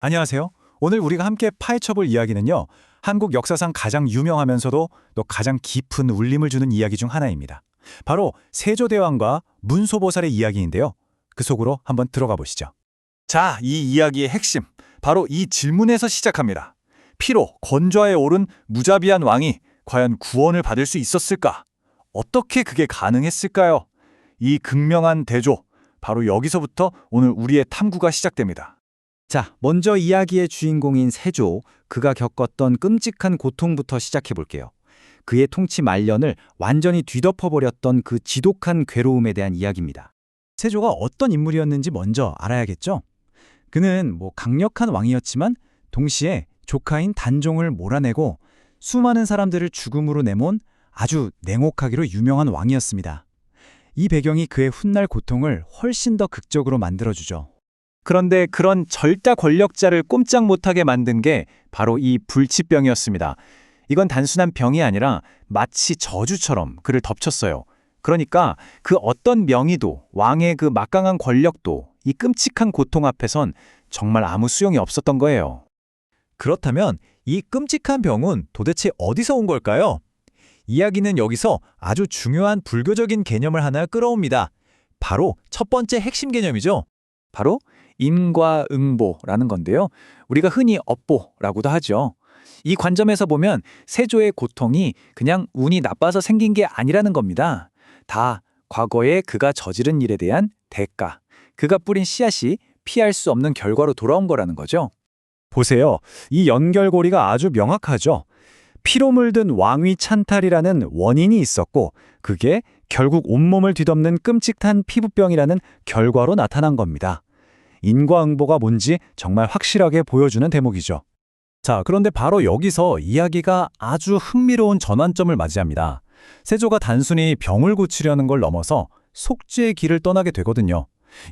안녕하세요. 오늘 우리가 함께 파헤쳐볼 이야기는요. 한국 역사상 가장 유명하면서도 또 가장 깊은 울림을 주는 이야기 중 하나입니다. 바로 세조대왕과 문소보살의 이야기인데요. 그 속으로 한번 들어가 보시죠. 자, 이 이야기의 핵심, 바로 이 질문에서 시작합니다. 피로 건좌에 오른 무자비한 왕이 과연 구원을 받을 수 있었을까? 어떻게 그게 가능했을까요? 이 극명한 대조, 바로 여기서부터 오늘 우리의 탐구가 시작됩니다. 자, 먼저 이야기의 주인공인 세조, 그가 겪었던 끔찍한 고통부터 시작해 볼게요. 그의 통치 말년을 완전히 뒤덮어버렸던 그 지독한 괴로움에 대한 이야기입니다. 세조가 어떤 인물이었는지 먼저 알아야겠죠? 그는 강력한 왕이었지만 동시에 조카인 단종을 몰아내고 수많은 사람들을 죽음으로 내몬 아주 냉혹하기로 유명한 왕이었습니다. 이 배경이 그의 훗날 고통을 훨씬 더 극적으로 만들어주죠. 그런데 그런 절대 권력자를 꼼짝 못하게 만든 게 바로 이 불치병이었습니다. 이건 단순한 병이 아니라 마치 저주처럼 그를 덮쳤어요. 그러니까 그 어떤 명의도 왕의 그 막강한 권력도 이 끔찍한 고통 앞에선 정말 아무 소용이 없었던 거예요. 그렇다면 이 끔찍한 병은 도대체 어디서 온 걸까요? 이야기는 여기서 아주 중요한 불교적인 개념을 하나 끌어옵니다. 바로 첫 번째 핵심 개념이죠. 바로 인과응보라는 건데요. 우리가 흔히 업보라고도 하죠. 이 관점에서 보면 세조의 고통이 그냥 운이 나빠서 생긴 게 아니라는 겁니다. 다 과거에 그가 저지른 일에 대한 대가, 그가 뿌린 씨앗이 피할 수 없는 결과로 돌아온 거라는 거죠. 보세요. 이 연결고리가 아주 명확하죠. 피로 물든 왕위 찬탈이라는 원인이 있었고 그게 결국 온몸을 뒤덮는 끔찍한 피부병이라는 결과로 나타난 겁니다. 인과응보가 뭔지 정말 확실하게 보여주는 대목이죠. 자, 그런데 바로 여기서 이야기가 아주 흥미로운 전환점을 맞이합니다. 세조가 단순히 병을 고치려는 걸 넘어서 속죄의 길을 떠나게 되거든요.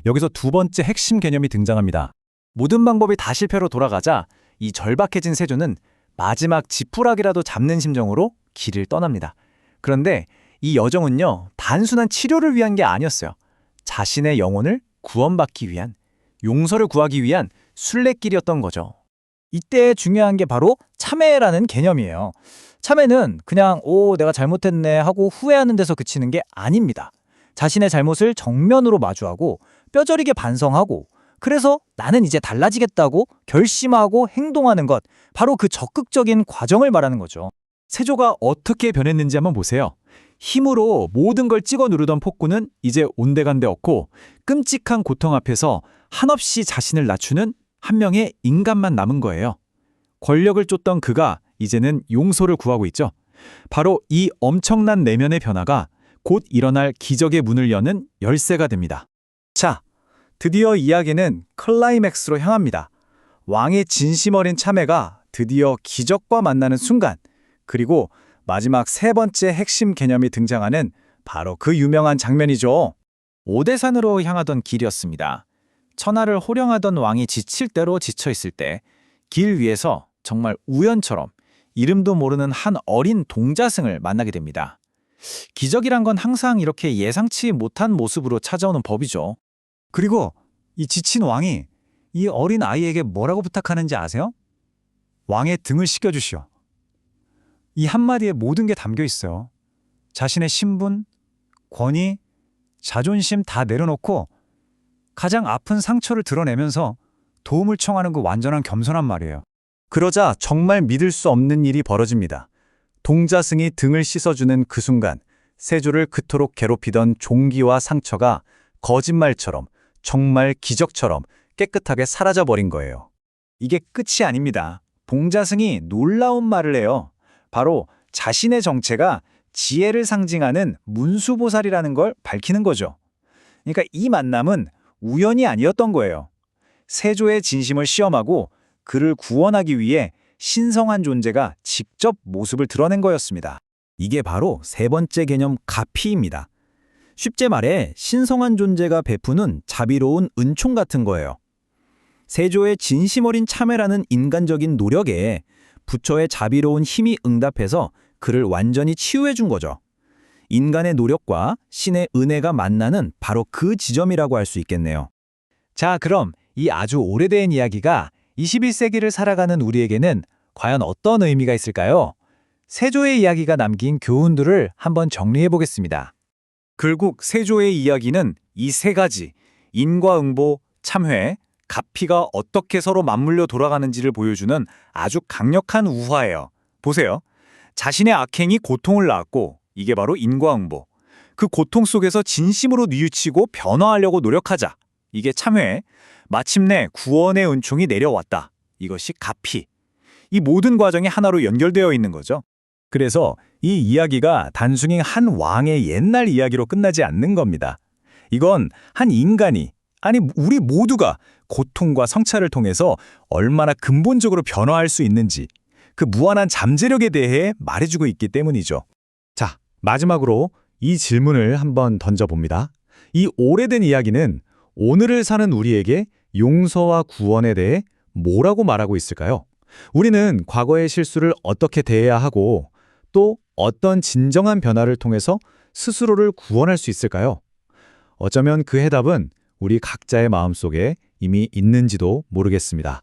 여기서 두 번째 핵심 개념이 등장합니다. 모든 방법이 다 실패로 돌아가자 이 절박해진 세조는 마지막 지푸라기라도 잡는 심정으로 길을 떠납니다. 그런데 이 여정은요, 단순한 치료를 위한 게 아니었어요. 자신의 영혼을 구원받기 위한, 용서를 구하기 위한 순례길이었던 거죠. 이때 중요한 게 바로 참회라는 개념이에요. 참회는 그냥 내가 잘못했네 하고 후회하는 데서 그치는 게 아닙니다. 자신의 잘못을 정면으로 마주하고 뼈저리게 반성하고 그래서 나는 이제 달라지겠다고 결심하고 행동하는 것, 바로 그 적극적인 과정을 말하는 거죠. 세조가 어떻게 변했는지 한번 보세요. 힘으로 모든 걸 찍어 누르던 폭군은 이제 온데간데 없고 끔찍한 고통 앞에서 한없이 자신을 낮추는 한 명의 인간만 남은 거예요. 권력을 쫓던 그가 이제는 용서를 구하고 있죠. 바로 이 엄청난 내면의 변화가 곧 일어날 기적의 문을 여는 열쇠가 됩니다. 자, 드디어 이야기는 클라이맥스로 향합니다. 왕의 진심 어린 참회가 드디어 기적과 만나는 순간, 그리고 마지막 세 번째 핵심 개념이 등장하는 바로 그 유명한 장면이죠. 오대산으로 향하던 길이었습니다. 천하를 호령하던 왕이 지칠 대로 지쳐있을 때 길 위에서 정말 우연처럼 이름도 모르는 한 어린 동자승을 만나게 됩니다. 기적이란 건 항상 이렇게 예상치 못한 모습으로 찾아오는 법이죠. 그리고 이 지친 왕이 이 어린 아이에게 뭐라고 부탁하는지 아세요? 왕의 등을 씻겨주시오. 이 한마디에 모든 게 담겨 있어요. 자신의 신분, 권위, 자존심 다 내려놓고 가장 아픈 상처를 드러내면서 도움을 청하는 그 완전한 겸손한 말이에요. 그러자 정말 믿을 수 없는 일이 벌어집니다. 동자승이 등을 씻어주는 그 순간 세조를 그토록 괴롭히던 종기와 상처가 거짓말처럼 정말 기적처럼 깨끗하게 사라져버린 거예요. 이게 끝이 아닙니다. 동자승이 놀라운 말을 해요. 바로 자신의 정체가 지혜를 상징하는 문수보살이라는 걸 밝히는 거죠. 그러니까 이 만남은 우연이 아니었던 거예요. 세조의 진심을 시험하고 그를 구원하기 위해 신성한 존재가 직접 모습을 드러낸 거였습니다. 이게 바로 세 번째 개념 가피입니다. 쉽게 말해 신성한 존재가 베푸는 자비로운 은총 같은 거예요. 세조의 진심 어린 참회라는 인간적인 노력에 부처의 자비로운 힘이 응답해서 그를 완전히 치유해 준 거죠. 인간의 노력과 신의 은혜가 만나는 바로 그 지점이라고 할 수 있겠네요. 자, 그럼 이 아주 오래된 이야기가 21세기를 살아가는 우리에게는 과연 어떤 의미가 있을까요? 세조의 이야기가 남긴 교훈들을 한번 정리해 보겠습니다. 결국 세조의 이야기는 이 세 가지, 인과응보, 참회, 가피가 어떻게 서로 맞물려 돌아가는지를 보여주는 아주 강력한 우화예요. 보세요. 자신의 악행이 고통을 낳았고 이게 바로 인과응보. 그 고통 속에서 진심으로 뉘우치고 변화하려고 노력하자. 이게 참회. 마침내 구원의 은총이 내려왔다. 이것이 가피. 이 모든 과정이 하나로 연결되어 있는 거죠. 그래서 이 이야기가 단순히 한 왕의 옛날 이야기로 끝나지 않는 겁니다. 이건 한 인간이, 아니 우리 모두가 고통과 성찰을 통해서 얼마나 근본적으로 변화할 수 있는지 그 무한한 잠재력에 대해 말해주고 있기 때문이죠. 자, 마지막으로 이 질문을 한번 던져봅니다. 이 오래된 이야기는 오늘을 사는 우리에게 용서와 구원에 대해 뭐라고 말하고 있을까요? 우리는 과거의 실수를 어떻게 대해야 하고 또 어떤 진정한 변화를 통해서 스스로를 구원할 수 있을까요? 어쩌면 그 해답은 우리 각자의 마음속에 이미 있는지도 모르겠습니다.